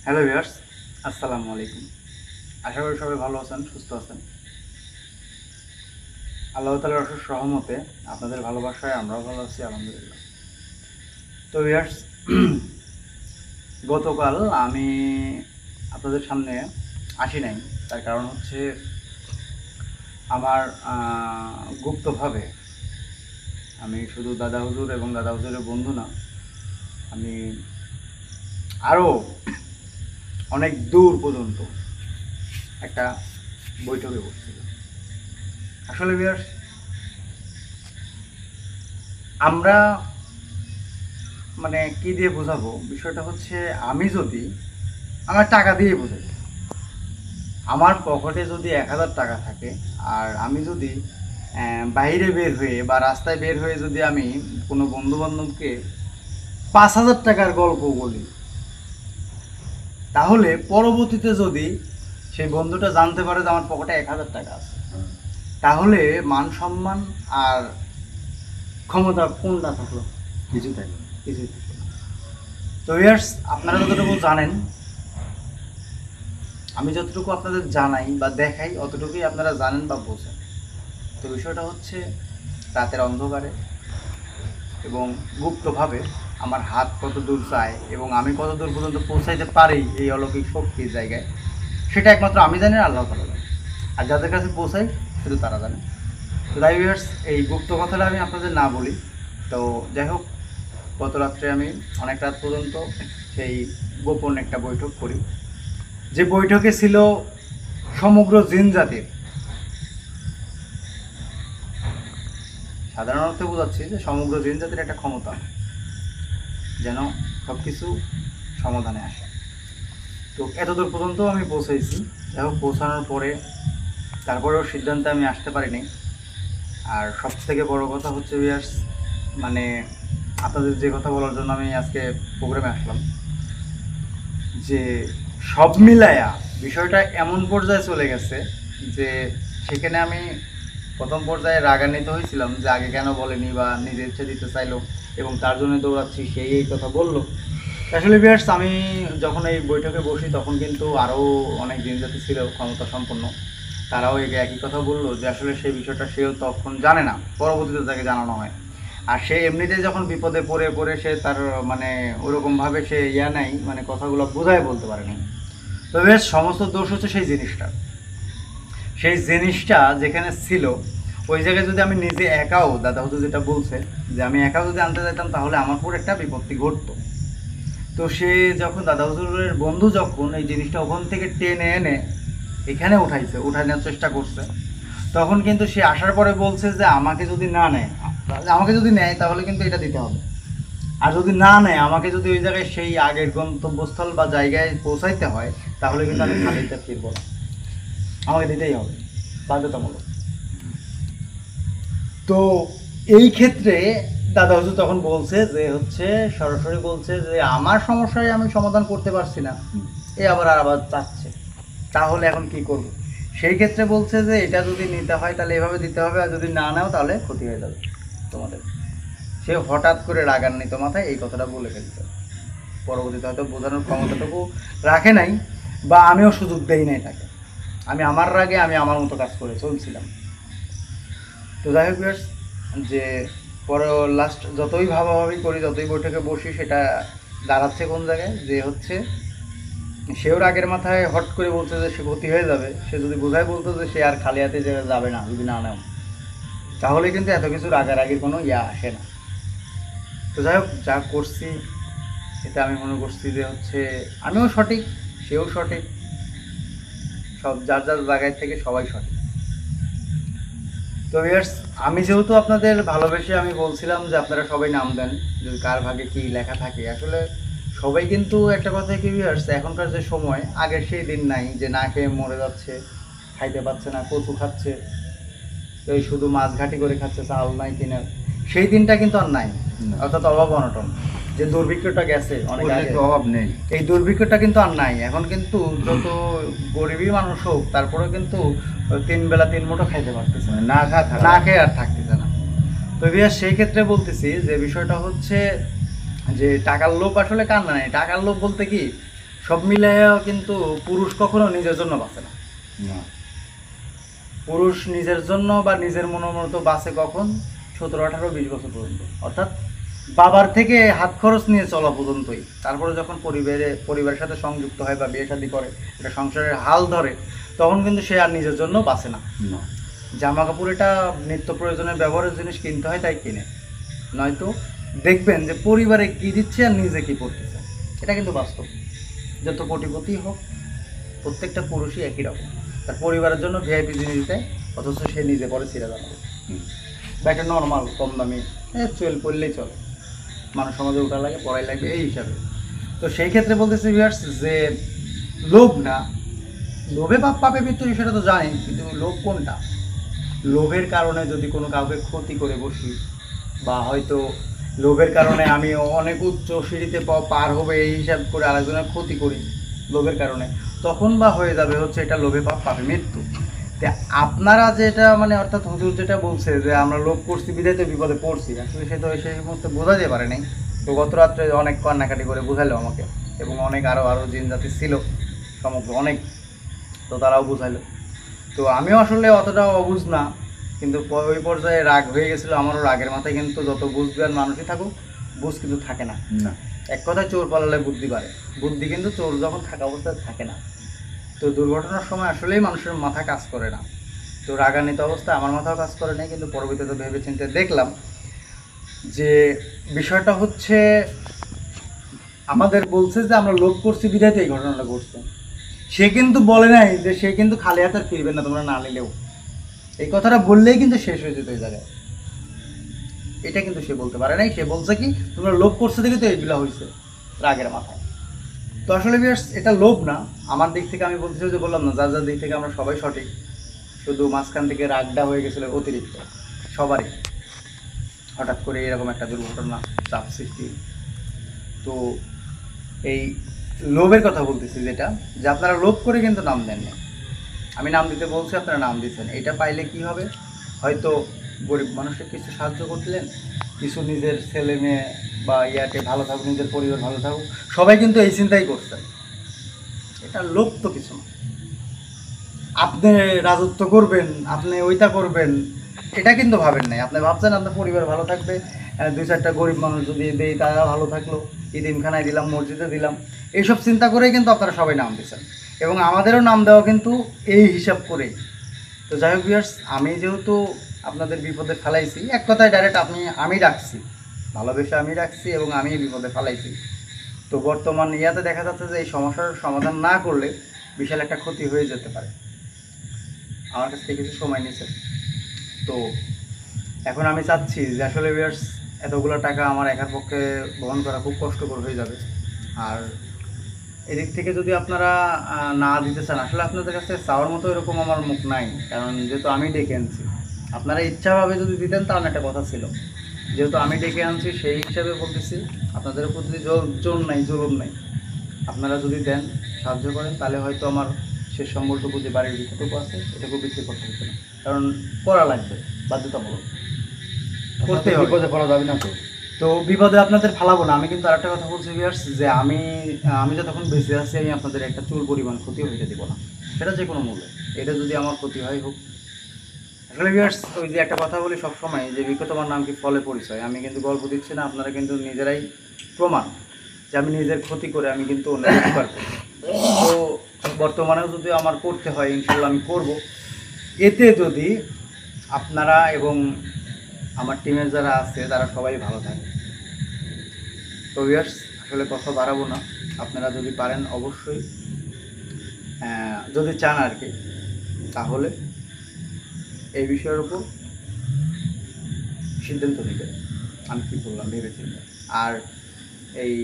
Hello viewers, আসসালামু আলাইকুম। আশা করি সবাই ভালো আছেন, সুস্থ আছেন। আল্লাহ তাআলার অশেষ রহমতে আপনাদের ভালোবাসায় আমরাও ভালো আছি, আলহামদুলিল্লাহ। তো ভিউয়ার্স, গতকাল আমি আপনাদের সামনে আসি নাই। তার কারণ হচ্ছে আমার গুপ্তভাবে আমি শুধু দাদা হুজুর এবং দাদা হুজুরের বন্ধু না, আমি আরও অনেক দূর পর্যন্ত একটা বৈঠকে বসছিলাম। আসলে ভিউয়ার্স, আমরা মানে কি দিয়ে বোঝাবো বিষয়টা হচ্ছে, আমি যদি আমার টাকা দিয়ে বোঝাই, আমার পকেটে যদি 1,000 টাকা থাকে আর আমি যদি বাইরে বের হয়ে বা রাস্তায় বের হয়ে যদি আমি কোনো বন্ধু বান্ধবকে 5,000 টাকার গল্প বলি, তাহলে পরবর্তীতে যদি সেই বন্ধুটা জানতে পারে যে আমার পকেটে 1,000 টাকা আছে, তাহলে মান সম্মান আর ক্ষমতা কোনটা থাকলো? কিছু থাকে কিছুই থাকলো না। তো ভিউয়ার্স, আপনারা যতটুকু জানেন, আমি যতটুকু আপনাদের জানাই বা দেখাই, অতটুকুই আপনারা জানেন বা বোঝেন। তো বিষয়টা হচ্ছে, রাতের অন্ধকারে এবং গুপ্তভাবে আমার হাত কত দূর যায় এবং আমি কত দূর পর্যন্ত পৌঁছাইতে পারি এই অলৌকিক শক্তির জায়গায়, সেটা একমাত্র আমি জানি, আল্লাহ তাআলা জানে। আর যাদের কাছে পৌঁছাই শুধু তারা জানে। তো তাই ভিউয়ার্স, এই গুপ্ত কথাটা আমি আপনাদের না বলি। তো যাই হোক, গত রাত্রে আমি অনেক রাত পর্যন্ত সেই গোপন একটা বৈঠক করি, যে বৈঠকে ছিল সমগ্র জিন জাতির, সাধারণ অর্থে বোঝাচ্ছি যে সমগ্র জিন জাতির একটা ক্ষমতা যেন সব কিছু সমাধানে আসে। তো এতদূর পর্যন্ত আমি পৌঁছেছি। যাই হোক, পৌঁছানোর পরে তারপরেও সিদ্ধান্তে আমি আসতে পারিনি। আর সব থেকে বড় কথা হচ্ছে ভিউয়ার্স, মানে আপনাদের যে কথা বলার জন্য আমি আজকে প্রোগ্রামে আসলাম, যে সব মিলায়া বিষয়টা এমন পর্যায়ে চলে গেছে যে সেখানে আমি প্রথম পর্যায়ে রাগান্বিত হয়েছিলাম যে আগে কেন বলেনি বা নিজে ইচ্ছে দিতে চাইলো এবং তার জন্য দৌড়াচ্ছি, সেই এই কথা বললো। আসলে ভিউয়ার্স, আমি যখন এই বৈঠকে বসি তখন কিন্তু আরও অনেক জিনজাতি ছিল ক্ষমতা সম্পন্ন, তারাও এই একই কথা বললো যে আসলে সেই বিষয়টা সেও তখন জানে না, পরবর্তীতে তাকে জানানো হয়। আর সে এমনিতে যখন বিপদে পড়ে পড়ে সে তার মানে ওরকমভাবে সে নাই, মানে কথাগুলো বোঝায় বলতে পারেনি। তো বেশ, সমস্ত দোষ হচ্ছে সেই জিনিসটা। সেই জিনিসটা যেখানে ছিল ওই জায়গায় যদি আমি নিজে একাও, দাদা হুজুর যেটা বলছে যে আমি একাও যদি আনতে যেতাম তাহলে আমার পুরো একটা বিপত্তি ঘটতো। তো সে যখন দাদা হুজুরের বন্ধু যখন এই জিনিসটা ওখান থেকে টেনে এনে এখানে উঠানোর চেষ্টা করছে, তখন কিন্তু সে আসার পরে বলছে যে আমাকে যদি না নেয়, আমাকে যদি নেয় তাহলে কিন্তু এটা দিতে হবে, আর যদি না নেয়, আমাকে যদি ওই জায়গায় সেই আগের গন্তব্যস্থল বা জায়গায় পৌঁছাইতে হয়, তাহলে কিন্তু আমি খালিতে ফিরবো না, আমাকে দিতেই হবে, বাধ্যতামূলক। তো এই ক্ষেত্রে দাদা হুজুর তখন বলছে যে হচ্ছে, সরাসরি বলছে যে আমার সমস্যায় আমি সমাধান করতে পারছি না, এ আবার চাচ্ছে, তাহলে এখন কি করব? সেই ক্ষেত্রে বলছে যে এটা যদি নিতে হয় তাহলে এভাবে দিতে হবে, আর যদি না নাও তাহলে ক্ষতি হয়ে যাবে তোমাদের। সে হঠাৎ করে রাগান্বিত মাথায় এই কথাটা বলে ফেলছে। পরবর্তীতে হয়তো বোঝানোর ক্ষমতাটুকু রাখে নাই, বা আমিও সুযোগ দেই নাই তাকে। আমি আমার রাগে আমি আমার মতো কাজ করে চলছিলাম। তো যাই হোক ভিউয়ার্স, যে পরে লাস্ট যতই ভাবাভাবি করি, যতই বৈঠকে বসি, সেটা দাঁড়াচ্ছে কোন জায়গায় যে হচ্ছে, সেও রাগের মাথায় হট করে বলছে যে সে ক্ষতি হয়ে যাবে। সে যদি বোঝায় বলতো যে সে আর খালি হাতে যাবে না যদি না নেও, তাহলে কিন্তু এত কিছু রাগারাগির কোনো আসে না। তো যাই হোক, যা করছি এটা আমি মনে করছি যে হচ্ছে আমিও সঠিক, সেও সঠিক, সব যার যার জায়গায় থেকে সবাই সঠিক। তো ভিউয়ার্স, আমি যেহেতু আপনাদের ভালোবেসে আমি বলছিলাম যে আপনারা সবাই নাম দেন, যে কার ভাগে কি লেখা থাকে। আসলে সবাই কিন্তু একটা কথা কি ভিউয়ার্স, এখনকার যে সময়, আগের সেই দিন নাই যে না খেয়ে মরে যাচ্ছে, খাইতে পাচ্ছে না, কচু খাচ্ছে, এই শুধু মাছ ঘাটি করে খাচ্ছে, চাল নাই কিনার, সেই দিনটা কিন্তু আর নাই। অর্থাৎ অভাব অনটন, যে দুর্ভিক্ষটা গেছে অনেক আগে, অভাব নেই। এই দুর্ভিক্ষটা কিন্তু আর নাই। এখন কিন্তু যত গরিবই মানুষ হোক, তারপরেও কিন্তু 3 বেলা 3 মুঠো খাইতে পারতেছে না, না খেয়ে আর থাকতেছে না। তো বিয়ার সেই ক্ষেত্রে বলতেছি যে বিষয়টা হচ্ছে যে টাকার লোভ আসলে কান্না নেই। টাকার লোভ বলতে কি, সব মিলাইয়াও কিন্তু পুরুষ কখনো নিজের জন্য বাঁচে না। না। পুরুষ নিজের জন্য বা নিজের মতো বাঁচে কখন? 17, 18, 20 বছর পর্যন্ত, অর্থাৎ বাবার থেকে হাত খরচ নিয়ে চলা পর্যন্তই। তারপরে যখন পরিবারের সাথে সংযুক্ত হয় বা বিয়ে শাদী করে, একটা সংসারের হাল ধরে, তখন কিন্তু সে আর নিজের জন্য বাঁচে না। না। জামা কাপড় এটা নিত্য প্রয়োজনীয় ব্যবহারের জিনিস কিনতে হয়, তাই কিনে। নয়তো দেখবেন যে পরিবারে কী দিচ্ছে আর নিজে কী করতেছে, এটা কিন্তু বাস্তব। যত কোটিপতি হোক, প্রত্যেকটা পুরুষই একই রকম, তার পরিবারের জন্য ভিআইপি জিনিস দেয়, অথচ সে নিজে পরে ছিঁড়ে জানাবে বা একটা নর্মাল কম দামি পড়লেই চলে, মানুষ সমাজে ওটা লাগে, পড়াই লাগবে, এই হিসাবে। তো সেই ক্ষেত্রে বলতেছি ভিউয়ার্স যে লোভ না, লোভে পাপে মৃত্যু সেটা তো জানি, কিন্তু লোভ কোনটা? লোভের কারণে যদি কোনো কাউকে ক্ষতি করে বসি, বা হয়তো লোভের কারণে আমি অনেক উচ্চ সিঁড়িতে পার হবে এই হিসাব করে আরেকজনের ক্ষতি করি লোভের কারণে, তখন বা হয়ে যাবে হচ্ছে এটা লোভে পাপে মৃত্যু। তা আপনারা যেটা মানে অর্থাৎ হুজুর যেটা বলছে যে আমরা লোভ করছি বিধায় তো বিপদে পড়ছি, আসলে সে তো সেই সমস্ত বোঝাতে পারে নাই। তো গত রাত্রে অনেক কান্নাকাটি করে বোঝালো আমাকে, এবং অনেক আরও জিন জাতি ছিল সমগ্র অনেক, তো তারাও বোঝাইলো। তো আমিও আসলে অতটা অবুঝ না, কিন্তু ওই পর্যায়ে রাগ হয়ে গেছিলো আমারও। রাগের মাথায় কিন্তু যত বুঝবেন মানুষই থাকুক, বুঝ কিন্তু থাকে না। এক কথায় চোর পালালে বুদ্ধি বাড়ে, বুদ্ধি কিন্তু চোর যখন থাকা অবস্থায় থাকে না। তো দুর্ঘটনার সময় আসলেই মানুষের মাথা কাজ করে না। তো রাগান্বিত অবস্থায় আমার মাথাও কাজ করে নাই, কিন্তু পরবর্তীতে ভেবে চিন্তে দেখলাম যে বিষয়টা হচ্ছে আমাদের বলছে যে আমরা লোভ করছি বিধায় এই ঘটনাটা ঘটছে। সে কিন্তু বলে নাই যে সে কিন্তু খালি হাতে ফিরবে না তোমরা না নিলেও, এই কথাটা বললেই কিন্তু শেষ হয়ে যেত এই জায়গায়। এটা কিন্তু সে বলতে পারে নাই, সে বলছে কি তোমরা লোভ করছো দেখে তো এইগুলা হয়েছে রাগের মাথায়। তো আসলে এটা লোভ না, আমার দিক থেকে আমি বলতে চাই যে বললাম না, যার যার দিক থেকে আমরা সবাই সঠিক, শুধু মাঝখান থেকে রাগটা হয়ে গেছিলো অতিরিক্ত সবারই, হঠাৎ করে এরকম একটা দুর্ঘটনা, চাপ সৃষ্টি। তো এই লোভের কথা বলতেছি, যেটা যে আপনারা লোভ করে কিন্তু নাম দেননি, আমি নাম দিতে বলছি আপনারা নাম দিচ্ছেন, এটা পাইলে কি হবে? হয়তো গরিব মানুষের কিছু সাহায্য করলেন, কিছু নিজের ছেলে মেয়ে বা ইয়াতে ভালো থাকুক, নিজের পরিবার ভালো থাকুক, সবাই কিন্তু এই চিন্তাই করছেন। এটা লোভ তো কিছু না। আপনি রাজত্ব করবেন, আপনি ওইটা করবেন, এটা কিন্তু ভাবেন নাই। আপনি ভাবছেন আপনার পরিবার ভালো থাকবে, 2-4টা গরিব মানুষ যদি দেই তারা ভালো থাকলো, ইতিমখানায় দিলাম, মসজিদে দিলাম, এইসব চিন্তা করেই কিন্তু আপনারা সবাই নাম দিচ্ছেন, এবং আমাদেরও নাম দেওয়া কিন্তু এই হিসাব করেই। তো যাই হোক ভিউয়ার্স, আমি যেহেতু আপনাদের বিপদে ফেলাইছি, এক কথায় ডাইরেক্ট আমি ডাকছি, ভালোবেসে আমি ডাকছি এবং আমি বিপদে ফেলাইছি। তো বর্তমান ইয়াতে দেখা যাচ্ছে যে এই সমস্যার সমাধান না করলে বিশাল একটা ক্ষতি হয়ে যেতে পারে। আমার কাছ থেকে কিছু সময় নিয়েছে, তো এখন আমি চাচ্ছি যে আসলে ভিউয়ার্স এতগুলো টাকা আমার একার পক্ষে বহন করা খুব কষ্টকর হয়ে যাবে। আর এদিক থেকে যদি আপনারা না দিতে চান, আসলে আপনাদের কাছে চাওয়ার মতো এরকম আমার মুখ নাই, কারণ যেহেতু আমি ডেকে আনছি, আপনারা ইচ্ছাভাবে যদি দিতেন তাহলে একটা কথা ছিল। যেহেতু আমি ডেকে আনছি সেই হিসাবে বলতেছি, আপনাদের উপর যদি জোর নাই, জুলুম নাই, আপনারা যদি দেন, সাহায্য করেন, তাহলে হয়তো আমার শেষ সম্বলটুকু যে বাড়ির ভিতরটুকু আছে এটুকু বিক্রি করতে হচ্ছে না, কারণ করা লাগবে, বাধ্যতামূলক করতে হবে। বিপদে পড়া যাবে না তো। তো বিপদে আপনাদের ফালাবো না। আমি কিন্তু আরেকটা কথা বলছি ভিউয়ার্স, যে আমি যতক্ষণ বেঁচে আছি আমি আপনাদের একটা চুল পরিমাণ ক্ষতি হইতে দেবো না, সেটা যে কোনো মূল্যে। এটা যদি আমার ক্ষতি হয় হোক। আসলে ভিউয়ার্স ওই যে একটা কথা বলি সবসময়, যে বিকো তোমার নাম কি ফলে পরিচয়। আমি কিন্তু গল্প দিচ্ছি না, আপনারা কিন্তু নিজেরাই প্রমাণ যে আমি নিজের ক্ষতি করে আমি কিন্তু অন্য উপকার করি। তো বর্তমানেও যদি আমার করতে হয় ইনশাল্লাহ আমি করব। এতে যদি আপনারা এবং আমার টিমের যারা আছে তারা সবাই ভালো থাকে। তো ভিউয়ার্স আসলে কথা বাড়াবো না, আপনারা যদি পারেন অবশ্যই, যদি চান আর কি, তাহলে এই বিষয়ের উপর সিদ্ধান্ত নেবেন। আমি কী বললাম ভেবেছিলাম। আর এই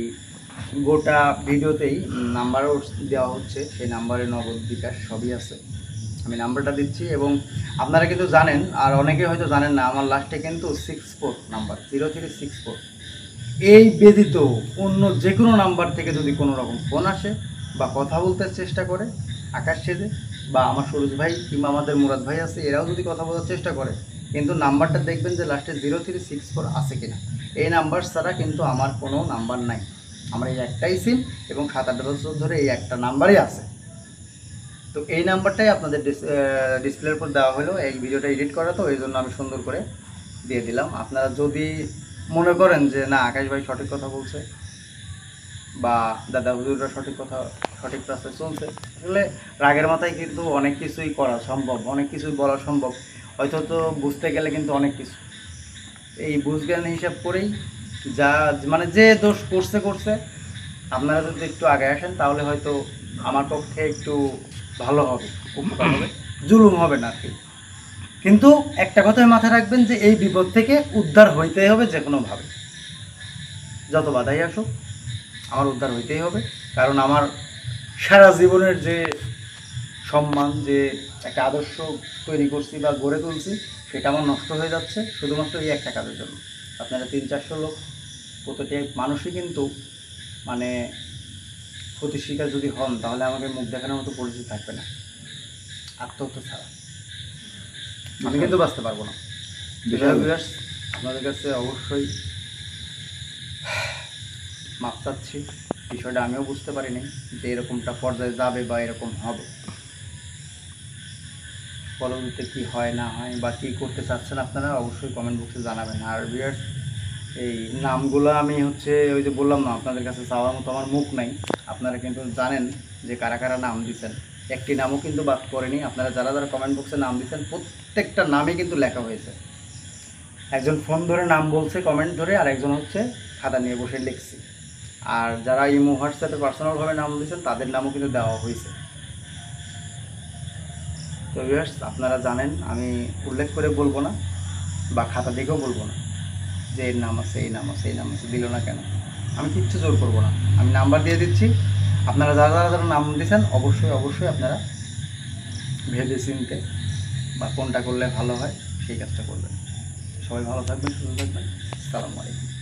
গোটা ভিডিওতেই নাম্বারও দেওয়া হচ্ছে, সেই নাম্বারে নগদ বিকাশ সবই আছে, আমি নাম্বারটা দিচ্ছি। এবং আপনারা কিন্তু জানেন, আর অনেকে হয়তো জানেন না, আমার লাস্টে কিন্তু 64 নাম্বার, 0364। এই ব্যতীত অন্য যে কোনো নাম্বার থেকে যদি কোনো রকম ফোন আসে বা কথা বলতে চেষ্টা করে, আকাশ সেজে বা আমার সুরজ ভাই কিংবা আমাদের মুরাদ ভাই আছে, এরাও যদি কথা বলার চেষ্টা করে, কিন্তু নাম্বারটা দেখবেন যে লাস্টে 0364 আছে কিনা। এই নাম্বার ছাড়া কিন্তু আমার কোনো নাম্বার নাই। আমার এই একটাই সিম এবং 7-8 বছর ধরে এই একটা নাম্বারই আছে। তো এই নাম্বারটাই আপনাদের ডিসপ্লের উপর দেওয়া হলো, এই ভিডিওটা এডিট করা, তো এই জন্য আমি সুন্দর করে দিয়ে দিলাম। আপনারা যদি মনে করেন যে না আকাশ ভাই সঠিক কথা বলছে বা দাদা হুজুররা সঠিক রাস্তায় চলছে, আসলে রাগের মাথায় কিন্তু অনেক কিছুই করা সম্ভব, অনেক কিছুই বলা সম্ভব, হয়তো তো বুঝতে গেলে কিন্তু অনেক কিছু এই বুঝজ্ঞান হিসাব করেই যা মানে যে দোষ করছে আপনারা যদি একটু আগে আসেন তাহলে হয়তো আমার পক্ষে একটু ভালো হবে, উপকার হবে, জুলুম হবে না আর কি। কিন্তু একটা কথাই মাথায় রাখবেন যে এই বিপদ থেকে উদ্ধার হইতেই হবে যে কোনোভাবে, যত বাধাই আসুক আমার উদ্ধার হইতেই হবে। কারণ আমার সারা জীবনের যে সম্মান, যে একটা আদর্শ তৈরি করছি বা গড়ে তুলছি, সেটা আমার নষ্ট হয়ে যাচ্ছে শুধুমাত্র এই একটা কাজের জন্য। আপনারা 300-400 লোক, প্রতিটি মানুষই কিন্তু মানে ক্ষতি শিকার যদি হন তাহলে আমাকে মুখ দেখানোর মতো পরিচিতি থাকবে না, আত্মহত্যা ছাড়া আমি কিন্তু বাঁচতে পারবো না। আপনাদের কাছে অবশ্যই মাপ চাচ্ছি, বিষয়টা আমিও বুঝতে পারিনি যে এরকমটা পর্যায়ে যাবে বা এরকম হবে। পরবর্তীতে কী হয় না হয় বা কী করতে চাচ্ছেন আপনারা অবশ্যই কমেন্ট বক্সে জানাবেন। আর ভিউয়ার্স, এই নামগুলো আমি ওই যে বললাম না, আপনাদের কাছে চাওয়ার মতো আমার মুখ নাই। আপনারা কিন্তু জানেন যে কারা কারা নাম দিচ্ছেন, একটি নামও কিন্তু বাদ করেনি। আপনারা যারা যারা কমেন্ট বক্সে নাম দিচ্ছেন প্রত্যেকটা নামই কিন্তু লেখা হয়েছে। একজন ফোন ধরে নাম বলছে কমেন্ট ধরে, আর একজন খাতা নিয়ে বসে লিখছি। আর যারা ইমো হোয়াটসঅ্যাপে পার্সোনালভাবে নাম দিচ্ছেন তাদের নামও কিন্তু দেওয়া হয়েছে। তো ভিউয়ার্স, আপনারা জানেন আমি উল্লেখ করে বলবো না বা খাতা দেখেও বলবো না যে এর নাম আছে, এই নাম আছে, এই নাম আছে, দিল না কেন। আমি কিচ্ছু জোর করবো না, আমি নাম্বার দিয়ে দিচ্ছি। আপনারা যারা নাম দিয়েছেন অবশ্যই আপনারা ভেবে চিনতে বা কোনটা করলে ভালো হয় সেই কাজটা করবেন। সবাই ভালো থাকবেন, সুস্থ থাকবেন। আসসালামু আলাইকুম।